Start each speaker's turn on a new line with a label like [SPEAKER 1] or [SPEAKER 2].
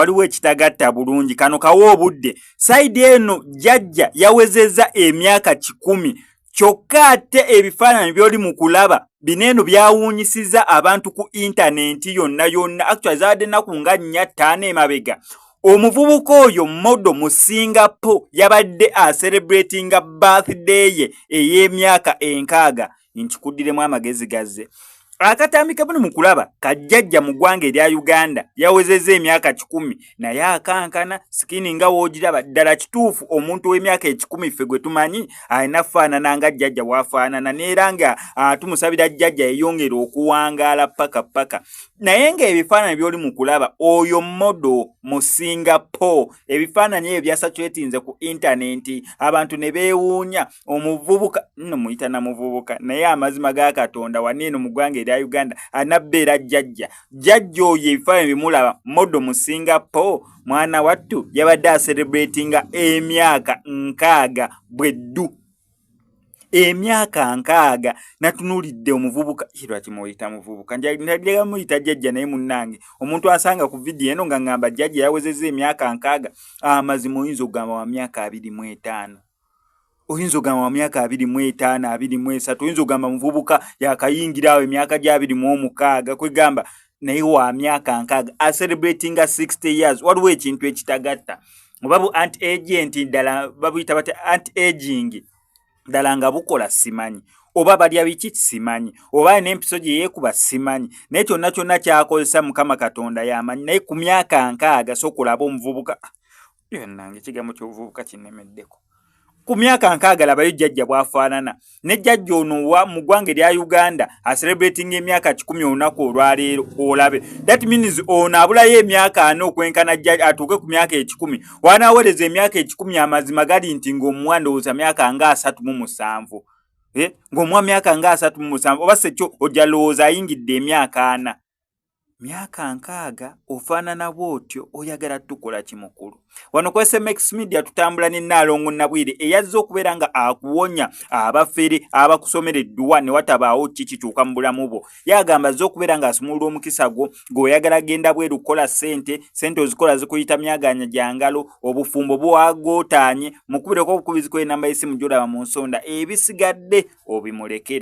[SPEAKER 1] waliwo ekitagatta bulungi kano kawo obudde saidi eno jjajja yawezezza emyaka 10 kyokka ate ebifaananyi by'oli mu kulaba bineeno byawuunyisizza abantu ku intaneti yonna actually zaadde ennaku nga 4-5 emabega. Omuvubuka oyo modo mu Singapore yabadde celebratinga birthday ye ey'emyaka 6 nkikuddiremu amagezi gazze. Akatambi kabone mu kulaba kajjajja mu ggwanga erya Uganda yawezezza emyaka 10 naye akankana sikini nga woogiraba ddala kituufu omuntu w'emyaka 10 ffe gwe tumanyi alina faanana nga jjajja bw'afaanana neera nga tumusabira jjajja yeyongera okuwangaala paka naye ng'ebifaananyi by'oli mu kulaba oyo modo mu Singapore ebifaananyi ebyo byasatuletinze ku intaneti abantu ne beewuunya omuvubuka nno muyita na muvubuka naye amazima ga Katonda waneeno mu ggwanga erya Uganda anabbeera jjajja oyo ebifaananyi bimulaba modo mu Singapore mwana wattu yabadde celebratinga emyaka 6 bweddu emyaka 6 natunuulidde omuvubuka lwaki muyita muvubuka njagala muyita jjajja naye munnange omuntu asanga ku vidiyo eno nga ngamba jjajja yawezezza emyaka 6 amazima oyinza okugamba wa myaka 25 oyinza okugamba wa myaka 25 23 oyinza okugamba muvubuka yakayingira awo emyaka gya 26 kwegamba naye wa myaka 6 celebratinga 60 years waliwo ekintu ekitagatta obabu anti-agent ddala babuyita bati anti-aging ddala nga bukola simanyi oba balya biki simanyi oba n'empiso gye yeekuba simanyi naye kyonna kyakozesa Mukama Katonda yamanyi naye ku myaka 6 sokulaba omuvubuka yonnange ekigambo ky'obuvubuka kinnemeddeko ku myaka 6 labayo jjajja bw'afaanana ne jjajja ono mu ggwanga erya Uganda celebrating emyaka 10 olunaku olwaleero olabe that means ono abulayo emyaka 4 okwenkana jjajja atuuke ku myaka 10 wanaawereza emyaka 10 amazima gali nti ng'omuwanda ndowooza myaka nga 37 ng'omuwa myaka nga 37 oba sekyo ojja lowooza ayingidde emyaka 4 myaka 6 ofaanana bw'otyo oyagala tukola kimukulu wano ku SMX Media tutambula ne Nnaalongo Nabwire eyazze okubeera nga akuwonya abafere abakusomera edduwa ne watabaawo kikituuka mu bulamu bwo yagamba azze okubeera nga asumulula omukisa gwo ng'oyagala genda bweru kukola sente ozikola zikuyita myaganya gya ngalo obufumbo bwagootaanye mukubireko obukubizi kw'enamba y'essimu gy'olaba mu nsonda ebisigadde obimulekere.